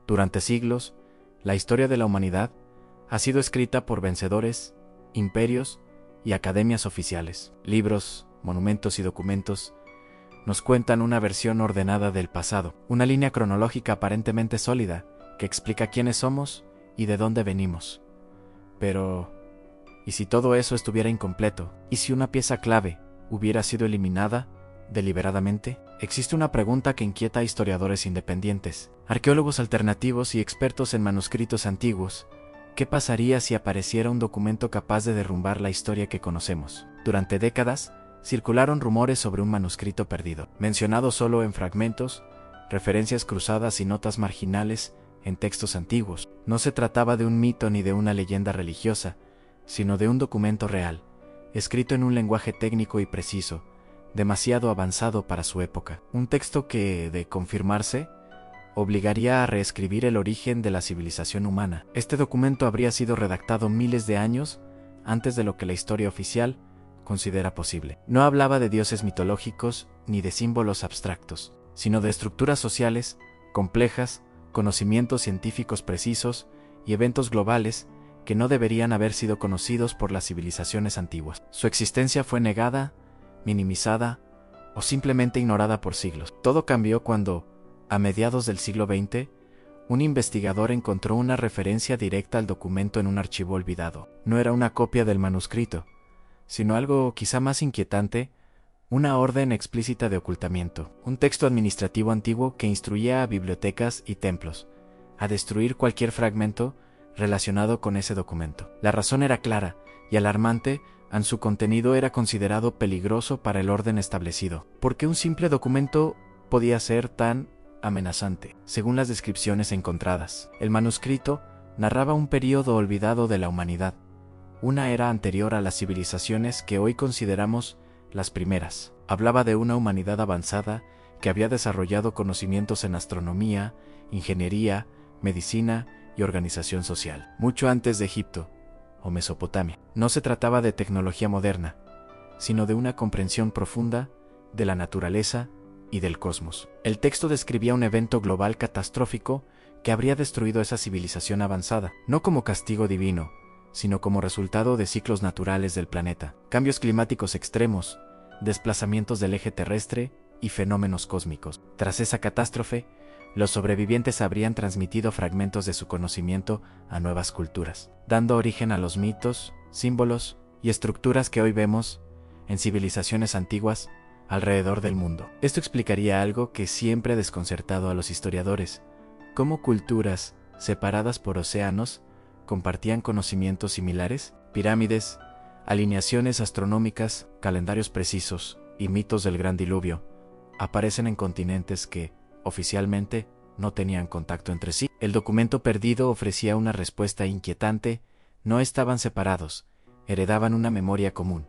Durante siglos, la historia de la humanidad ha sido escrita por vencedores, imperios y academias oficiales. Libros, monumentos y documentos nos cuentan una versión ordenada del pasado, una línea cronológica aparentemente sólida que explica quiénes somos y de dónde venimos. Pero, ¿y si todo eso estuviera incompleto? ¿Y si una pieza clave hubiera sido eliminada deliberadamente? Existe una pregunta que inquieta a historiadores independientes, arqueólogos alternativos y expertos en manuscritos antiguos. ¿Qué pasaría si apareciera un documento capaz de derrumbar la historia que conocemos? Durante décadas, circularon rumores sobre un manuscrito perdido, mencionado solo en fragmentos, referencias cruzadas y notas marginales en textos antiguos. No se trataba de un mito ni de una leyenda religiosa, sino de un documento real, escrito en un lenguaje técnico y preciso, demasiado avanzado para su época. Un texto que, de confirmarse, obligaría a reescribir el origen de la civilización humana. Este documento habría sido redactado miles de años antes de lo que la historia oficial considera posible. No hablaba de dioses mitológicos ni de símbolos abstractos, sino de estructuras sociales complejas, conocimientos científicos precisos y eventos globales que no deberían haber sido conocidos por las civilizaciones antiguas. Su existencia fue negada, minimizada o simplemente ignorada por siglos. Todo cambió cuando, a mediados del siglo XX, un investigador encontró una referencia directa al documento en un archivo olvidado. No era una copia del manuscrito, sino algo quizá más inquietante, una orden explícita de ocultamiento, un texto administrativo antiguo que instruía a bibliotecas y templos a destruir cualquier fragmento relacionado con ese documento. La razón era clara y alarmante, su contenido era considerado peligroso para el orden establecido. ¿Por qué un simple documento podía ser tan amenazante? Según las descripciones encontradas, el manuscrito narraba un período olvidado de la humanidad, una era anterior a las civilizaciones que hoy consideramos las primeras. Hablaba de una humanidad avanzada que había desarrollado conocimientos en astronomía, ingeniería, medicina y organización social, mucho antes de Egipto o Mesopotamia. No se trataba de tecnología moderna, sino de una comprensión profunda de la naturaleza y del cosmos. El texto describía un evento global catastrófico que habría destruido esa civilización avanzada, no como castigo divino, sino como resultado de ciclos naturales del planeta, cambios climáticos extremos, desplazamientos del eje terrestre y fenómenos cósmicos. Tras esa catástrofe, los sobrevivientes habrían transmitido fragmentos de su conocimiento a nuevas culturas, dando origen a los mitos, símbolos y estructuras que hoy vemos en civilizaciones antiguas alrededor del mundo. Esto explicaría algo que siempre ha desconcertado a los historiadores: cómo culturas separadas por océanos compartían conocimientos similares. Pirámides, alineaciones astronómicas, calendarios precisos y mitos del gran diluvio aparecen en continentes que, oficialmente, no tenían contacto entre sí. El documento perdido ofrecía una respuesta inquietante: no estaban separados, heredaban una memoria común.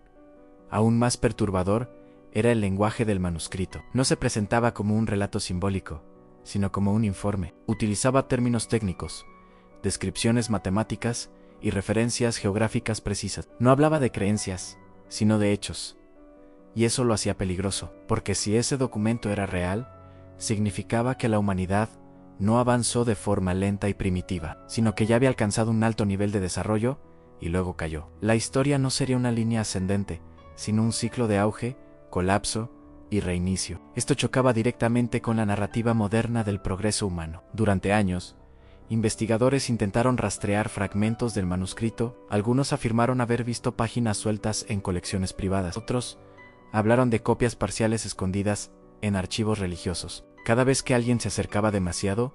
Aún más perturbador era el lenguaje del manuscrito. No se presentaba como un relato simbólico, sino como un informe. Utilizaba términos técnicos, descripciones matemáticas y referencias geográficas precisas. No hablaba de creencias, sino de hechos. Y eso lo hacía peligroso, porque si ese documento era real, significaba que la humanidad no avanzó de forma lenta y primitiva, sino que ya había alcanzado un alto nivel de desarrollo y luego cayó. La historia no sería una línea ascendente, sino un ciclo de auge, colapso y reinicio. Esto chocaba directamente con la narrativa moderna del progreso humano. Durante años, investigadores intentaron rastrear fragmentos del manuscrito. Algunos afirmaron haber visto páginas sueltas en colecciones privadas. Otros hablaron de copias parciales escondidas en archivos religiosos. Cada vez que alguien se acercaba demasiado,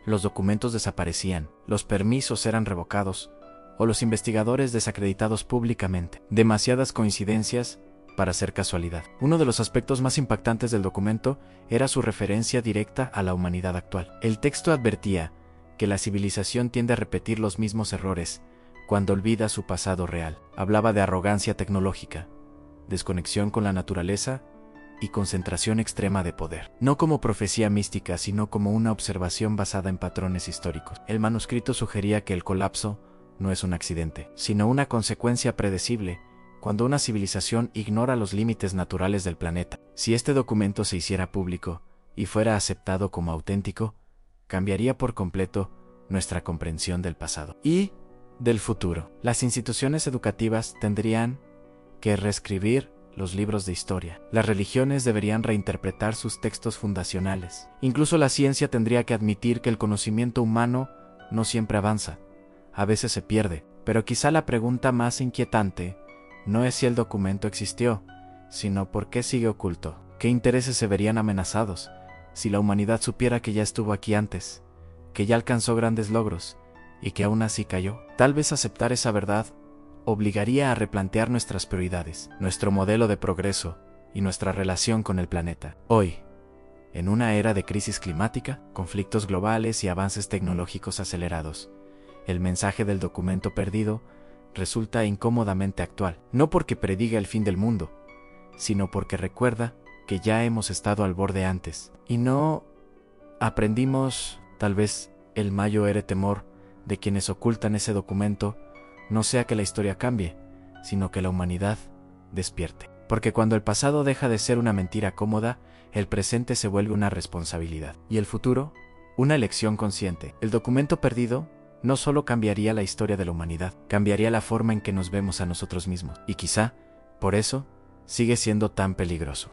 los documentos desaparecían, los permisos eran revocados o los investigadores desacreditados públicamente. Demasiadas coincidencias para ser casualidad. Uno de los aspectos más impactantes del documento era su referencia directa a la humanidad actual. El texto advertía que la civilización tiende a repetir los mismos errores cuando olvida su pasado real. Hablaba de arrogancia tecnológica, desconexión con la naturaleza y concentración extrema de poder. No como profecía mística, sino como una observación basada en patrones históricos. El manuscrito sugería que el colapso no es un accidente, sino una consecuencia predecible cuando una civilización ignora los límites naturales del planeta. Si este documento se hiciera público y fuera aceptado como auténtico, cambiaría por completo nuestra comprensión del pasado y del futuro. Las instituciones educativas tendrían que reescribir los libros de historia. Las religiones deberían reinterpretar sus textos fundacionales. Incluso la ciencia tendría que admitir que el conocimiento humano no siempre avanza. A veces se pierde. Pero quizá la pregunta más inquietante no es si el documento existió, sino por qué sigue oculto. ¿Qué intereses se verían amenazados si la humanidad supiera que ya estuvo aquí antes, que ya alcanzó grandes logros y que aún así cayó? Tal vez aceptar esa verdad obligaría a replantear nuestras prioridades, nuestro modelo de progreso y nuestra relación con el planeta. Hoy, en una era de crisis climática, conflictos globales y avances tecnológicos acelerados, el mensaje del documento perdido resulta incómodamente actual, no porque prediga el fin del mundo, sino porque recuerda que ya hemos estado al borde antes. Y no aprendimos, tal vez el mayor temor de quienes ocultan ese documento no sea que la historia cambie, sino que la humanidad despierte. Porque cuando el pasado deja de ser una mentira cómoda, el presente se vuelve una responsabilidad. Y el futuro, una elección consciente. El documento perdido no solo cambiaría la historia de la humanidad, cambiaría la forma en que nos vemos a nosotros mismos. Y quizá, por eso, sigue siendo tan peligroso.